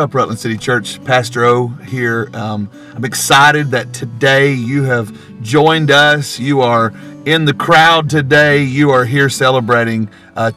up, Rutland City Church? Pastor O here. I'm excited that today you have joined us. You are in the crowd today. You are here celebrating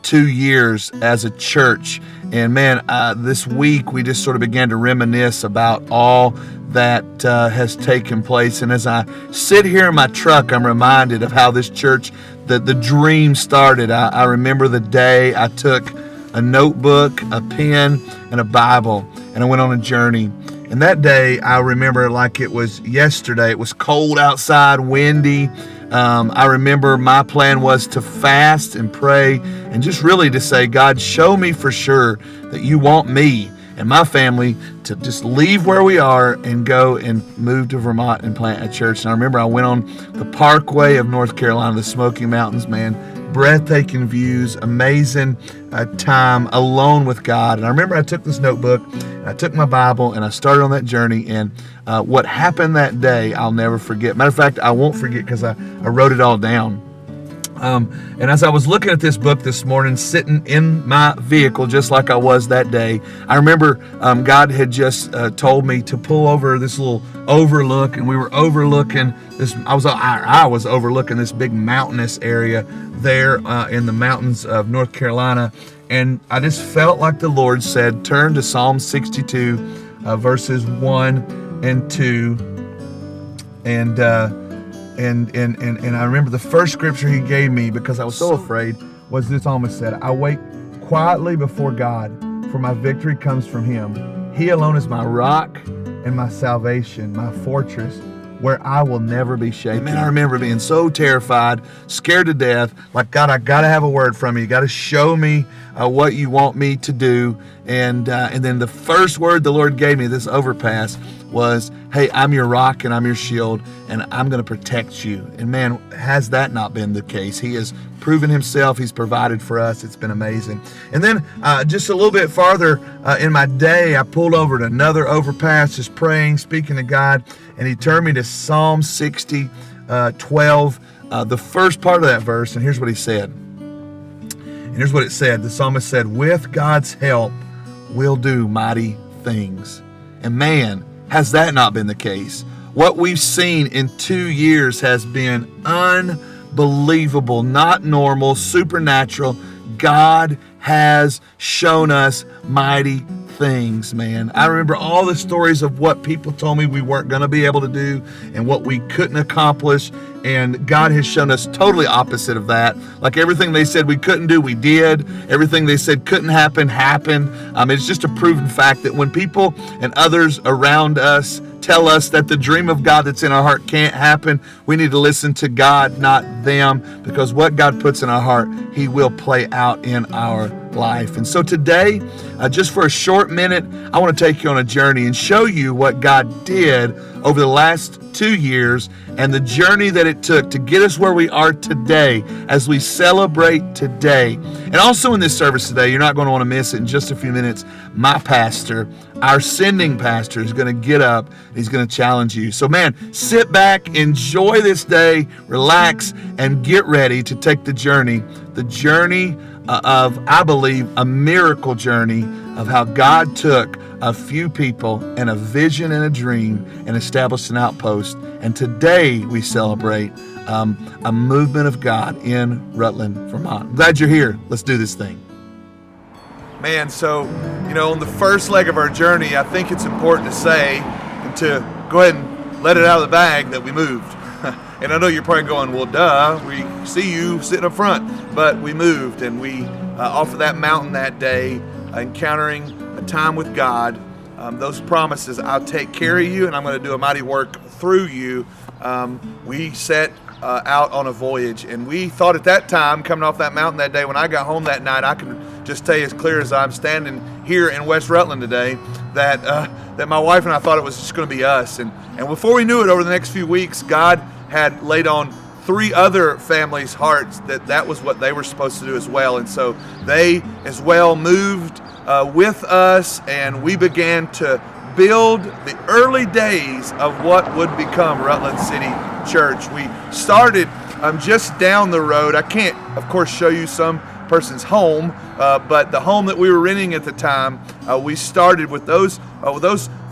2 years as a church. And man, this week we just sort of began to reminisce about all that has taken place. And as I sit here in my truck, I'm reminded of how this church, the dream started. I remember the day I took a notebook, a pen, and a Bible, and I went on a journey. And that day, I remember like it was yesterday. It was cold outside, windy. I remember my plan was to fast and pray and just really to say, God, show me for sure that you want me and my family to just leave where we are and go and move to Vermont and plant a church. And I remember I went on the Parkway of North Carolina, the Smoky Mountains, man. Breathtaking views, amazing time alone with God. And I remember I took this notebook, and I took my Bible, and I started on that journey. And what happened that day, I'll never forget. Matter of fact, I won't forget because I wrote it all down. And as I was looking at this book this morning, sitting in my vehicle just like I was that day, I remember God had just told me to pull over this little overlook, and we were overlooking this. I was overlooking this big mountainous area there in the mountains of North Carolina, and I just felt like the Lord said, turn to Psalm 62, verses 1 and 2, and I remember the first scripture he gave me, because I was so afraid, was this psalmist said, I wait quietly before God, for my victory comes from him. He alone is my rock and my salvation, my fortress, where I will never be shaken. Man, I remember being so terrified, scared to death, like, God, I got to have a word from you. You got to show me what you want me to do. And then the first word the Lord gave me, this overpass, was, hey, I'm your rock and I'm your shield, and I'm going to protect you. And man, has that not been the case? He has proven himself. He's provided for us. It's been amazing. And then just a little bit farther in my day, I pulled over to another overpass, just praying, speaking to God, and he turned me to Psalm 60, 12, the first part of that verse, and here's what he said. And here's what it said. The psalmist said, with God's help, we'll do mighty things. And man, has that not been the case? What we've seen in 2 years has been unbelievable, not normal, supernatural. God has shown us mighty things, man. I remember all the stories of what people told me we weren't going to be able to do and what we couldn't accomplish, and God has shown us totally opposite of that. Like everything they said we couldn't do, we did. Everything they said couldn't happen, happened. It's just a proven fact that when people and others around us tell us that the dream of God that's in our heart can't happen, we need to listen to God, not them, because what God puts in our heart, he will play out in our life. And so today, just for a short minute, I want to take you on a journey and show you what God did over the last 2 years and the journey that it took to get us where we are today as we celebrate today. And also in this service today, you're not going to want to miss it. In just a few minutes, my pastor, our sending pastor, is going to get up. He's going to challenge you. So man, sit back, enjoy this day, relax, and get ready to take the journey of, I believe, a miracle journey of how God took a few people and a vision and a dream and established an outpost. And today we celebrate a movement of God in Rutland, Vermont. I'm glad you're here. Let's do this thing. Man, so, on the first leg of our journey, I think it's important to say and to go ahead and let it out of the bag that we moved. And I know you're probably going, well, duh, we see you sitting up front. But we moved, and we, off of that mountain that day, encountering a time with God, those promises, I'll take care of you, and I'm going to do a mighty work through you. We set out on a voyage, and we thought at that time, coming off that mountain that day, when I got home that night, I can just tell you as clear as I'm standing here in West Rutland today, that my wife and I thought it was just going to be us. And before we knew it, over the next few weeks, God had laid on 3 other families' hearts that was what they were supposed to do as well. And so they as well moved with us, and we began to build the early days of what would become Rutland City Church. We started just down the road. I can't, of course, show you some person's home, but the home that we were renting at the time, we started with those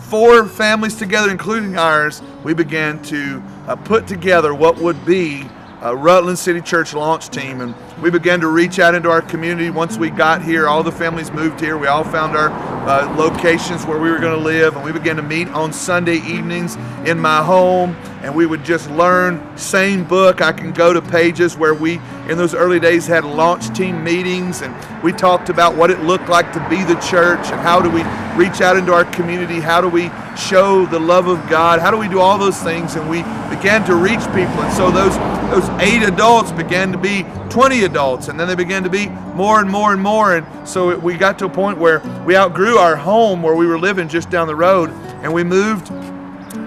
4 families together, including ours. We began to put together what would be Rutland City Church launch team, and we began to reach out into our community. Once we got here, all the families moved here. We all found our locations where we were going to live, and we began to meet on Sunday evenings in my home, and we would just learn. Same book, I can go to pages where we, in those early days, had launch team meetings, and we talked about what it looked like to be the church, and how do we reach out into our community, how do we show the love of God, how do we do all those things, and we began to reach people. And so those 8 adults began to be 20 adults, and then they began to be more and more and more. And so we got to a point where we outgrew our home where we were living just down the road, and we moved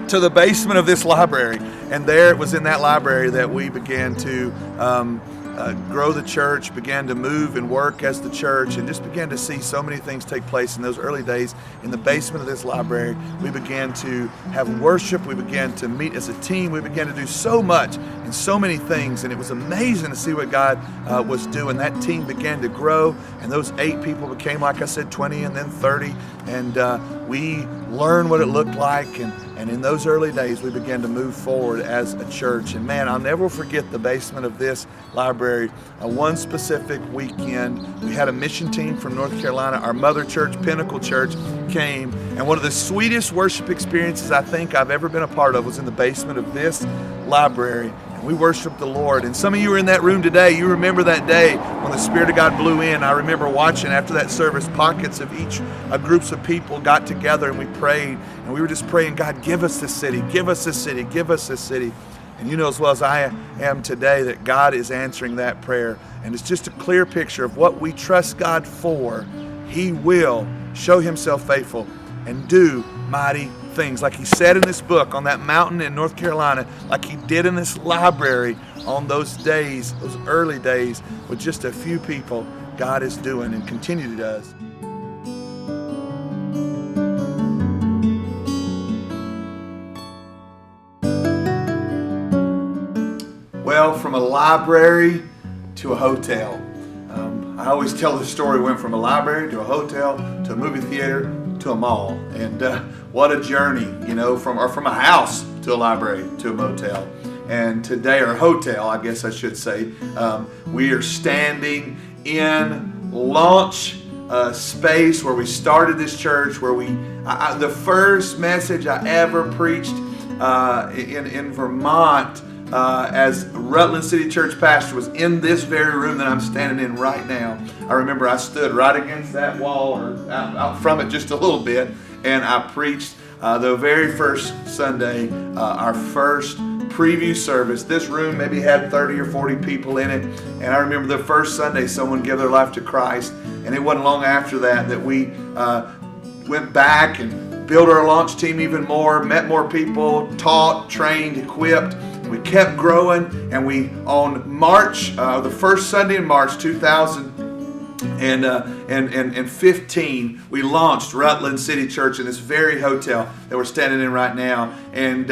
to the basement of this library. And there it was in that library that we began to grow the church, began to move and work as the church, and just began to see so many things take place in those early days. In the basement of this library, we began to have worship, we began to meet as a team, we began to do so much and so many things, and it was amazing to see what God was doing. That team began to grow, and those 8 people became, like I said, 20 and then 30, and we learned what it looked like, and in those early days, we began to move forward as a church. And man, I'll never forget the basement of this library. One specific weekend, we had a mission team from North Carolina. Our mother church, Pinnacle Church, came. And one of the sweetest worship experiences I think I've ever been a part of was in the basement of this library. And we worshiped the Lord. And some of you are in that room today. You remember that day when the Spirit of God blew in. I remember watching after that service, pockets of each groups of people got together and we prayed. And we were just praying, God, give us this city, give us this city, give us this city. And you know as well as I am today that God is answering that prayer. And it's just a clear picture of what we trust God for. He will show himself faithful and do mighty things. Like he said in this book on that mountain in North Carolina, like he did in this library on those days, those early days, with just a few people, God is doing and continually does. Well, from a library to a hotel. I always tell the story, went from a library to a hotel to a movie theater to a mall. And what a journey, you know, from a house to a library to a motel. And today, or hotel, I guess I should say, we are standing in launch space where we started this church, where the first message I ever preached in Vermont as Rutland City Church pastor was in this very room that I'm standing in right now. I remember I stood right against that wall, or out from it just a little bit, and I preached the very first Sunday, our first preview service. This room maybe had 30 or 40 people in it, and I remember the first Sunday someone gave their life to Christ, and it wasn't long after that we went back and built our launch team even more, met more people, taught, trained, equipped. We kept growing, and we on March, the first Sunday in March 2015, we launched Rutland City Church in this very hotel that we're standing in right now. And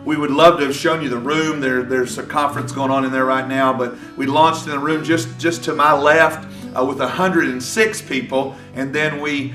we would love to have shown you the room. There's a conference going on in there right now, but we launched in a room just to my left with 106 people, and then we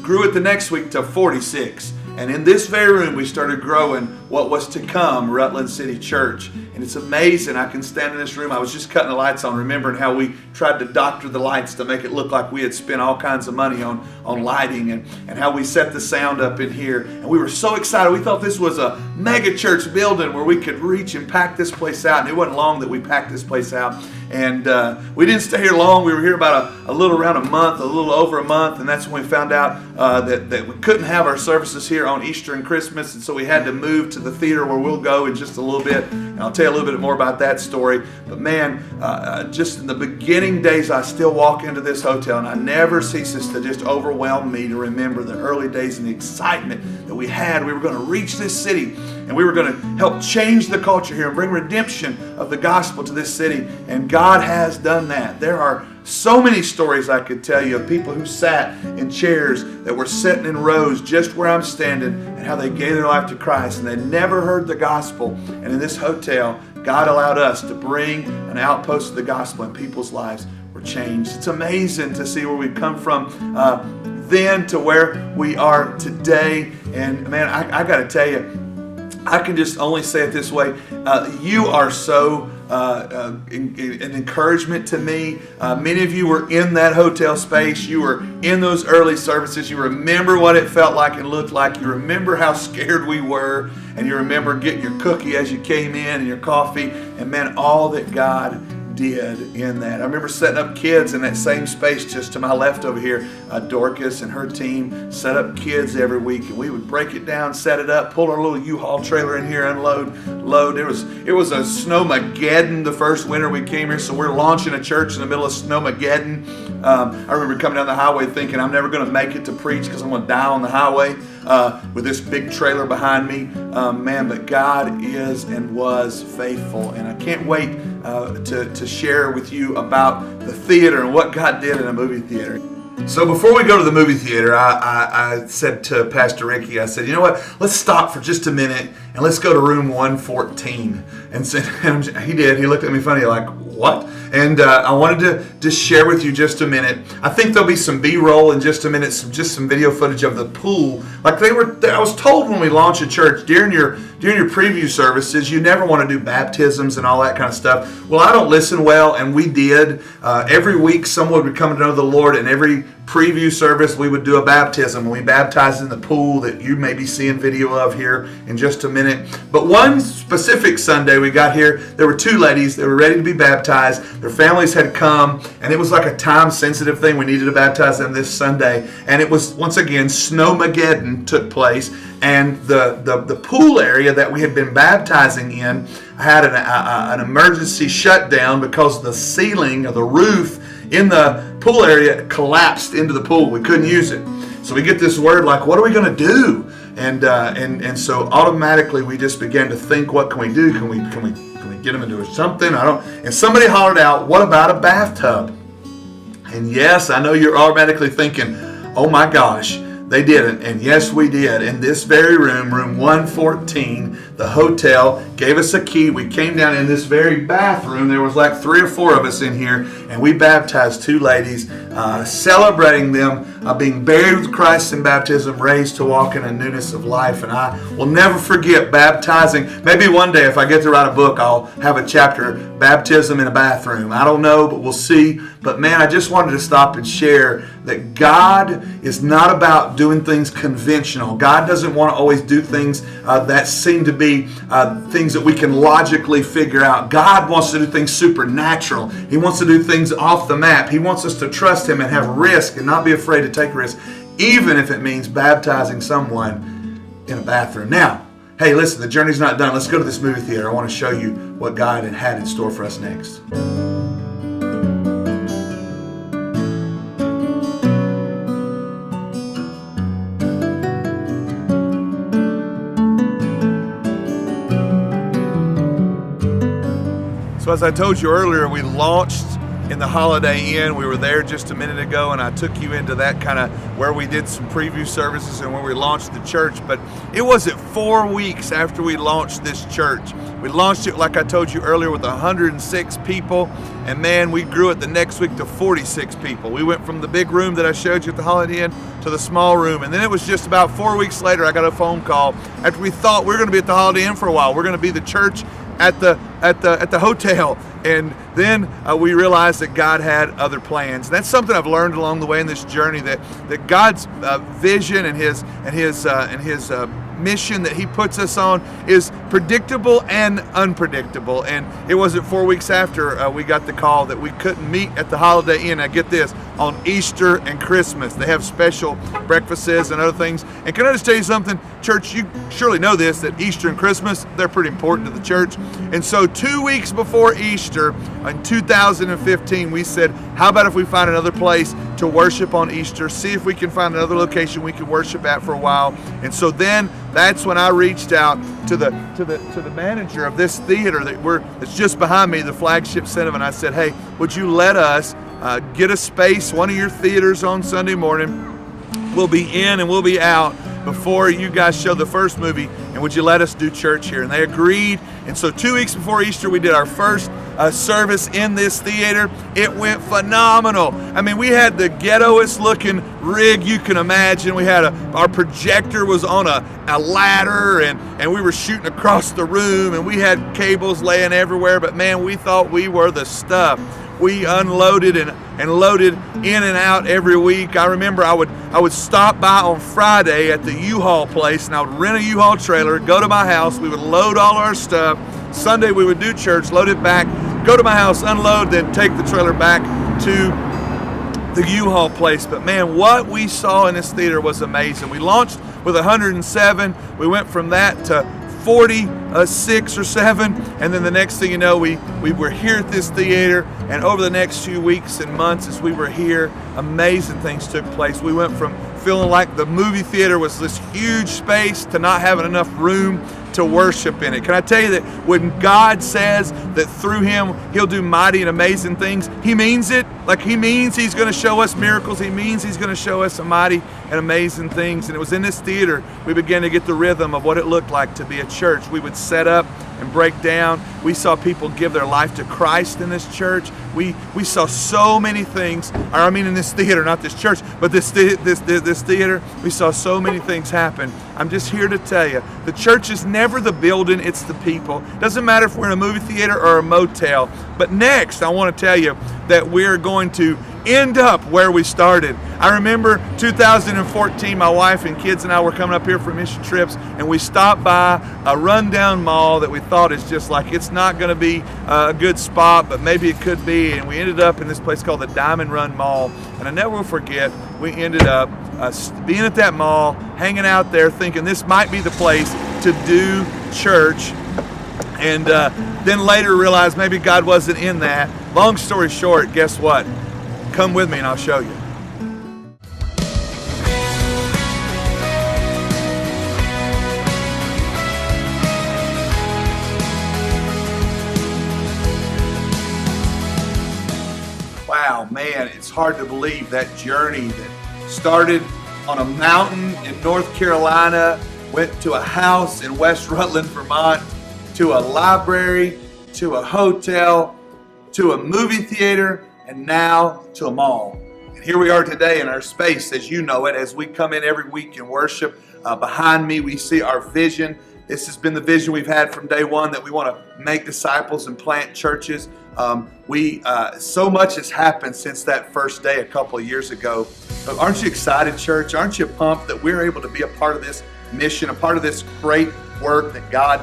grew it the next week to 46. And in this very room, we started growing what was to come, Rutland City Church. And it's amazing. I can stand in this room. I was just cutting the lights on, remembering how we tried to doctor the lights to make it look like we had spent all kinds of money on lighting, and how we set the sound up in here. And we were so excited. We thought this was a mega church building where we could reach and pack this place out. And it wasn't long that we packed this place out. And we didn't stay here long. We were here about a little around a month, a little over a month, and that's when we found out that we couldn't have our services here on Easter and Christmas, and so we had to move to the theater where we'll go in just a little bit, and I'll tell you a little bit more about that story. But man, just in the beginning days, I still walk into this hotel, and I never ceases to just overwhelm me to remember the early days and the excitement that we had. We were going to reach this city, and we were going to help change the culture here and bring redemption of the gospel to this city. And God has done that. There are so many stories I could tell you of people who sat in chairs that were sitting in rows just where I'm standing, and how they gave their life to Christ and they never heard the gospel. And in this hotel, God allowed us to bring an outpost of the gospel in people's lives. were changed. It's amazing to see where we've come from then to where we are today. And man, I got to tell you, I can just only say it this way. You are so an encouragement to me. Many of you were in that hotel space. You were in those early services. You remember what it felt like and looked like. You remember how scared we were. And you remember getting your cookie as you came in and your coffee. And man, all that God did in that. I remember setting up kids in that same space just to my left over here. Dorcas and her team set up kids every week, and we would break it down, set it up, pull our little U-Haul trailer in here, unload, load. It was a Snowmageddon the first winter we came here, so we're launching a church in the middle of Snowmageddon. I remember coming down the highway thinking I'm never going to make it to preach because I'm going to die on the highway with this big trailer behind me. Man, but God is and was faithful, and I can't wait to share with you about the theater and what God did in a movie theater. So before we go to the movie theater, I said to Pastor Ricky, I said, you know what, let's stop for just a minute and let's go to room 114. And he did. He looked at me funny like, what? And I wanted to just share with you just a minute. I think there'll be some B-roll in just a minute, some video footage of the pool. Like I was told when we launch a church during your preview services, you never want to do baptisms and all that kind of stuff. Well, I don't listen well, and we did. Every week, someone would come to know the Lord, and every preview service, we would do a baptism, and we baptized in the pool that you may be seeing video of here in just a minute. But one specific Sunday we got here, there were two ladies that were ready to be baptized. Their families had come, and it was like a time-sensitive thing. We needed to baptize them this Sunday, and it was, once again, Snowmageddon took place, and the pool area that we had been baptizing in had an emergency shutdown because the ceiling or the roof in the pool area collapsed into the pool. We couldn't use it. So we get this word like, what are we going to do? And so automatically we just began to think, what can we do? Can we get them into something? And somebody hollered out, what about a bathtub? And yes, I know you're automatically thinking, oh my gosh, they didn't. And yes, we did. In this very room, room 114, the hotel gave us a key. We came down in this very bathroom. There was like 3 or 4 of us in here, and we baptized 2 ladies, celebrating them being buried with Christ in baptism, raised to walk in a newness of life. And I will never forget baptizing. Maybe one day if I get to write a book, I'll have a chapter, Baptism in a Bathroom. I don't know, but we'll see. But man, I just wanted to stop and share that God is not about doing things conventional. God doesn't want to always do things that seem to be things that we can logically figure out. God wants to do things supernatural. He wants to do things off the map. He wants us to trust Him and have risk and not be afraid to take risk, even if it means baptizing someone in a bathroom. Now, hey, listen, the journey's not done. Let's go to this movie theater. I want to show you what God had in store for us next. So as I told you earlier, we launched in the Holiday Inn. We were there just a minute ago, and I took you into that kind of where we did some preview services and where we launched the church. But it wasn't 4 weeks after we launched this church. We launched it, like I told you earlier, with 106 people, and man, we grew it the next week to 46 people. We went from the big room that I showed you at the Holiday Inn to the small room, and then it was just about 4 weeks later I got a phone call after we thought we were going to be at the Holiday Inn for a while. We're going to be the church at the hotel, and then we realized that God had other plans. And that's something I've learned along the way in this journey, that God's vision and his mission that He puts us on is predictable and unpredictable. And it wasn't 4 weeks after we got the call that we couldn't meet at the Holiday Inn. I get this, on Easter and Christmas. They have special breakfasts and other things. And can I just tell you something, church, you surely know this, that Easter and Christmas, they're pretty important to the church. And so 2 weeks before Easter in 2015, we said, how about if we find another place to worship on Easter, see if we can find another location we can worship at for a while. And so then that's when I reached out to the manager of this theater that's just behind me, the Flagship Cinema, and I said, hey, would you let us get a space, one of your theaters on Sunday morning? We'll be in and we'll be out before you guys show the first movie, and would you let us do church here? And they agreed. And so 2 weeks before Easter, we did our first service in this theater. It went phenomenal. I mean, we had the ghettoest looking rig you can imagine. We had our projector was on a ladder, and we were shooting across the room, and we had cables laying everywhere. But man, we thought we were the stuff. We unloaded and loaded in and out every week. I remember I would stop by on Friday at the U-Haul place, and I would rent a U-Haul trailer, go to my house. We would load all our stuff. Sunday we would do church, load it back, go to my house, unload, then take the trailer back to the U-Haul place. But man, what we saw in this theater was amazing. We launched with 107. We went from that to 46 or 7, and then the next thing you know, we were here at this theater, and over the next few weeks and months as we were here, amazing things took place. We went from feeling like the movie theater was this huge space to not having enough room to worship in it. Can I tell you that when God says that through him he'll do mighty and amazing things, he means it. Like, he means he's going to show us miracles. He means he's going to show us some mighty and amazing things. And it was in this theater we began to get the rhythm of what it looked like to be a church. We would set up and break down. We saw people give their life to Christ in this church. We saw so many things. Or I mean, in this theater, not this church, but this theater. We saw so many things happen. I'm just here to tell you, the church is never the building; it's the people. Doesn't matter if we're in a movie theater or a motel. But next, I want to tell you that we're going to end up where we started. I remember 2014, my wife and kids and I were coming up here for mission trips, and we stopped by a rundown mall that we thought is just like, it's not going to be a good spot, but maybe it could be. And we ended up in this place called the Diamond Run Mall. And I never will forget, we ended up being at that mall, hanging out there, thinking this might be the place to do church. And then later realized maybe God wasn't in that. Long story short, guess what? Come with me and I'll show you. Wow, man, it's hard to believe that journey that started on a mountain in North Carolina, went to a house in West Rutland, Vermont, to a library, to a hotel, to a movie theater, and now to a mall. And here we are today in our space as you know it, as we come in every week and worship. Behind me, we see our vision. This has been the vision we've had from day one, that we want to make disciples and plant churches. So much has happened since that first day a couple of years ago. But aren't you excited, church? Aren't you pumped that we're able to be a part of this mission, a part of this great work that God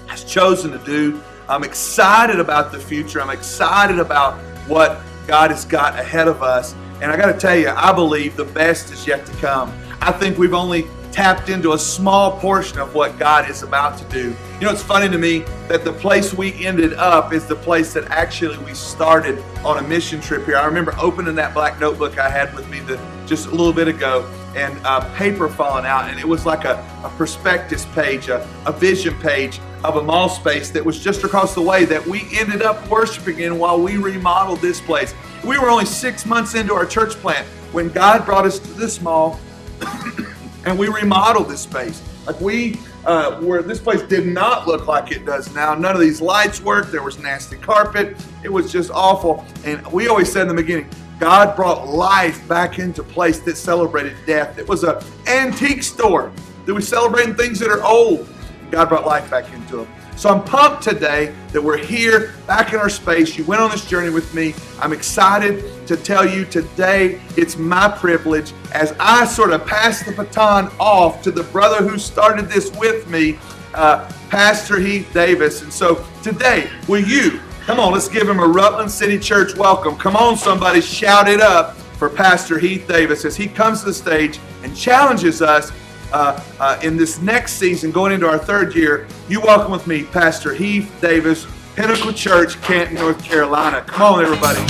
has chosen to do? I'm excited about the future. I'm excited about what God has got ahead of us. And I got to tell you, I believe the best is yet to come. I think we've only tapped into a small portion of what God is about to do. You know, it's funny to me that the place we ended up is the place that actually we started on a mission trip here. I remember opening that black notebook I had with me just a little bit ago, and paper falling out, and it was like a prospectus page, a vision page of a mall space that was just across the way that we ended up worshiping in while we remodeled this place. We were only 6 months into our church plant when God brought us to this mall and we remodeled this space. Like this place did not look like it does now. None of these lights worked. There was nasty carpet. It was just awful. And we always said in the beginning, God brought life back into place that celebrated death. It was an antique store that was celebrating things that are old. God brought life back into them. So I'm pumped today that we're here back in our space. You went on this journey with me. I'm excited to tell you today it's my privilege as I sort of pass the baton off to the brother who started this with me, Pastor Heath Davis. And so today, will you, come on, let's give him a Rutland City Church welcome. Come on, somebody, shout it up for Pastor Heath Davis as he comes to the stage and challenges us in this next season, going into our third year. You welcome with me, Pastor Heath Davis, Pinnacle Church, Canton, North Carolina. Come on, everybody.